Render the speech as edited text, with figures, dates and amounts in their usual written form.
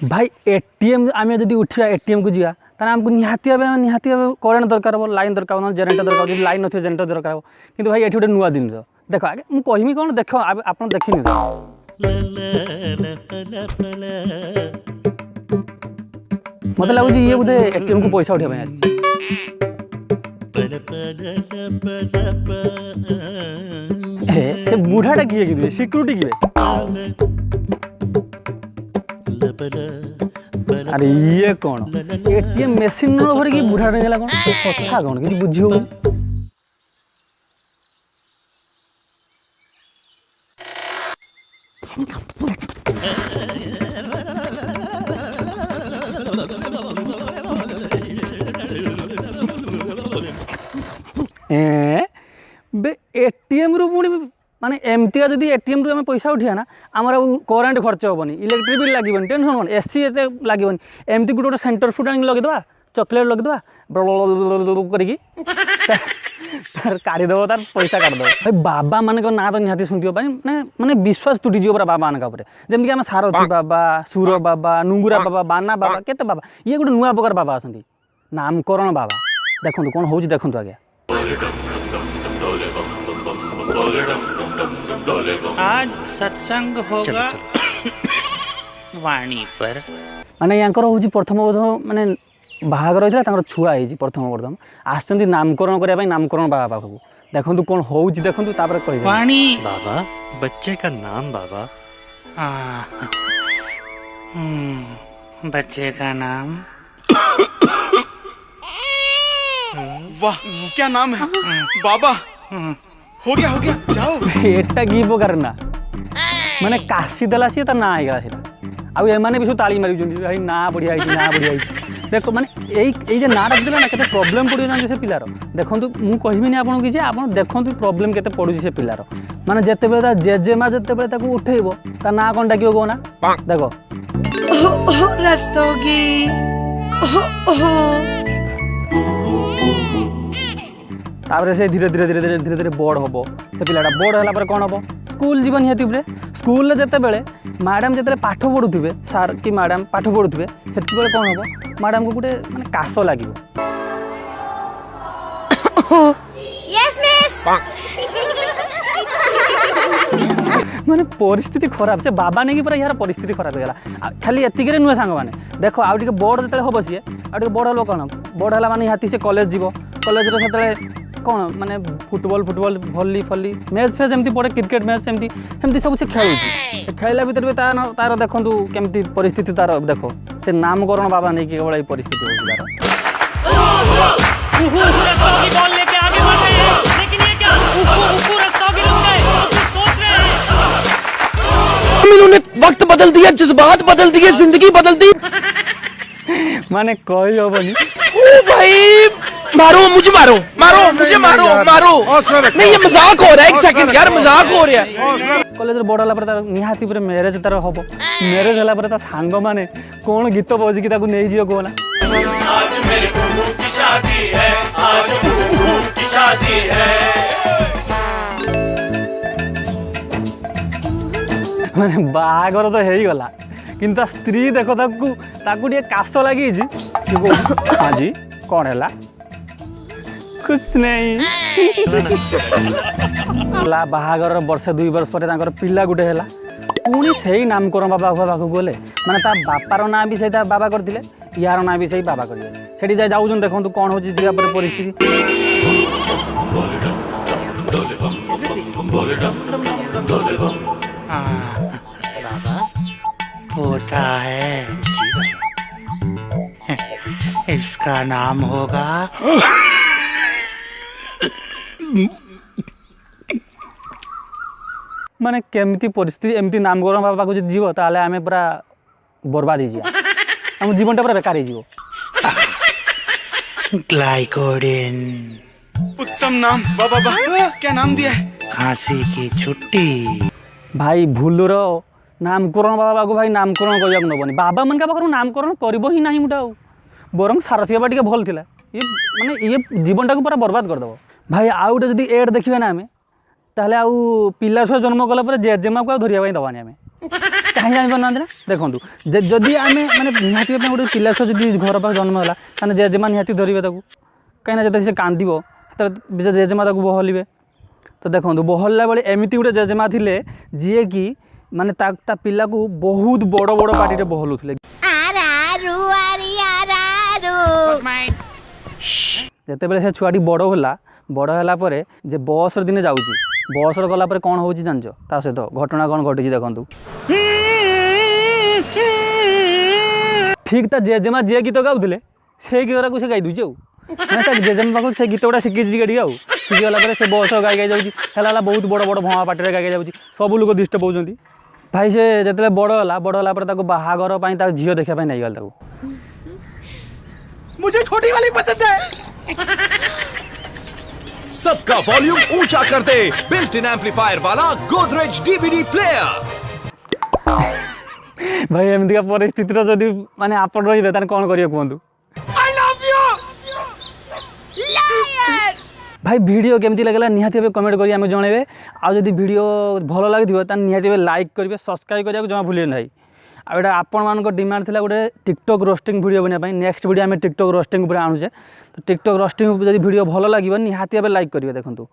भाई एटीएम आम जब उठा एटीएम को जा ताने आमको निहाती करेन्ट दरकार हो लाइन दरकार हो जेनेटर दरकार हो लाइन नथिबे जेनेटर दरकार हो किंतु भाई एठी गोटे नुआ दिन देख आगे मुझे कहमी कौन देख आप देखनी मत लगुच ये बोधे एटीएम को पैसा उठा बुढ़ाटा किए कि सिक्यूरीटी किए अरे ये कौन एटीएम मशीन भर की बुढ़ा गला कौन कथा कौन कि बुझी हो एटीएम रु पुणी माने एमतीका जदि एटीएम रु पैसा उठिया ना आमर करेन्ट खर्च हेनी इलेक्ट्रिक बिल लगे टेंशन कौन एसी एत लगे एमती गोटे गोटे सेंटर फुट आनी लगेदे चॉकलेट लगेदे काढ़ीदेव तार पैसा काटिदेव भाई बाबा मान ना तो निहाती शुणुव माने विश्वास तुटीज बाबा मान जमीक आम सारथी बाबा सुर बाबा नुंगुरा बाबा बाना बाबा केते बाबा ये गोटे नुआ प्रकार बाबा आसती नामकरण बाबा देखो कौन हो देखु आज्ञा आज सत्संग होगा वाणी पर माने यांकर होची प्रथम माने बाहागर होता छुआ है प्रथम आसचंदी नामकरण करने नामकरण बाबा पाखु देखु कौन हो देखु तापर कह वाणी बाबा बच्चे का नाम बाबा बच्चे का नाम वाह क्या नाम है बाबा हो गया जाओ एटा की करना माने काशी देला सी ना आईगला सीटा आउ एमाने भी सब ताली मारी भाई ना बढ़िया ना बढ़िया देखो माने ये ना रखदेला ना केते प्रॉब्लम पड़ जान से पिलार देखो मु कहबिनी आपन कि आप देखो प्रॉब्लम केते पड़ुची से पिलार माने जेते बेला जेजेमा जेते बेला ताको उठेइबो ता ना कोन डाकियो गो ना देखो रस्तोगी तापर से धीरे धीरे धीरे धीरे धीरे धीरे बड़ हम से पिलाटा बड़ है कौन हम स्कूल जीवन निहती स्कूल जिते बड़े मैडम जिते पाठ पढ़ुवे सार कि मैडम पाठ पढ़ुवे से कौन हम मैडम को गोटे माने काश लगे माने परिस्थिति खराब से बाबा नहीं पूरा यार परिस्थिति खराब होगा खाली एतिक नुआ सांग मैंने देख आउ टे बड़ जो हम सी आउ बड़ हल कौन बड़ है माने निहाती से कॉलेज जीव कॉलेज से कौन माने फुटबॉल भली फली मैच फेच एमती पड़े क्रिकेट मैच एमती सब से खेलुची खेलला भीतर भी तार देखु केमती परिस्थिति तार देखो से नामकरण बाबा नहीं कि केवल परिस्थिति इन्होंने वक्त बदल दिया जज्बात बदल दिए जिंदगी बदल दी माने कही हबनी भाई मारो मुझे मुझे मारो नहीं ये मजाक हो रहा है एक सेकंड यार मजाक हो रहा है कॉलेज बड़ होला निहाती पूरे मैरेज तार हम मैरेज होला सांग माने कौन गीत बजिकी नहीं जीव कहना आज मेरे प्रभु की शादी है आज प्रभु की शादी है माने बाहागर तो हो गला किंतु स्त्री देखो ताकू काश लगी हाँ जी कौन है कुछ नहीं बाहागर वर्षे 2 वर्ष पर पिला गुटे है पुणी से नामकरण बाबा पाखक गले माने ता बापार ना भी से बाबा करते यार ना भी से बाबा करेंगे से जाऊँ देखो कौन हो परिस्थिति बाबा होता है इसका नाम होगा माने केमती परिस्थिति एमती नामकरण बाबा को जीव ताले आमे पूरा बर्बाद हो जाए जीवन पूरा बेकार हो ग्लाइकोडिन उत्तम नाम बाबा क्या नाम दिया है खांसी की छुट्टी भाई भूलर नामकरण बाबा को भाई नामकरण करने नबनी बाबा मन का पाखर नामकरण कर ही ना मुझे बरम सारथी बाबा टे भल थिला ये माने ये जीवन टाक पूरा बर्बाद करदेव भाई आउ गोटे जदि एड देखिए ना आम ताहले आउ पिला छुआ जन्म कला जेजेमा को धरिया दबानी आम कहीं जापारे ना देखूँ जदि आम मैंने निहाती गोटे पिला छुआ जब घर पाख जन्म है ताने जेजेमा निहाती धरवे कहीं जो से कांद जेजेमा बहलिए तो देखो बहलला बेले एमती गोटे जेजेमा थे जी कि माने ता पिला को बहुत बड़ बड़ पार्टी बहलुले जिते से छुआटी बड़ है जे बस दिने जाऊँगी बस गला कौन हो जान ता सहित घटना कौन घटी देखु ठीक ता जेजेमा जे गीत गाउले से गीत को से गाई दूचे जेजेमा पाक से गीत गुड़ा शिखी टे शिखीगला से बस गाई गाई जाऊँगी बहुत बड़ बड़ भमा पार्टी गाई जाऊँगी सब लोग डिस्टर्ब होती भाई से जो बड़ है बाहागर झील देखा नहीं गल मुझे छोटी वाली पसंद है। सबका वॉल्यूम ऊंचा कर दे बिल्ट इन एम्पलीफायर वाला गोदरेज डीवीडी प्लेयर। भाई एमती का परिस्थिति जदि माने आप रही कौन करिए कहतु भाई वीडियो केमती लगला निहाती भाव कमेंट करी आमे जणेबे आ जदि वीडियो भल लागिथिबो त निहाती भाव लाइक करेंगे सब्सक्राइब करने जमा भूलिए ना आ आपण मान डिमांड थी गोटे टिकटॉक रोस्टिंग वीडियो बनवाई नेक्स्ट वीडियो आम टिकटॉक रोस्टिंग पूरा आणुचे तो टिकटॉक रोस्टिंग जब वीडियो भल लगे निहाती भाव लाइक करेंगे देखो।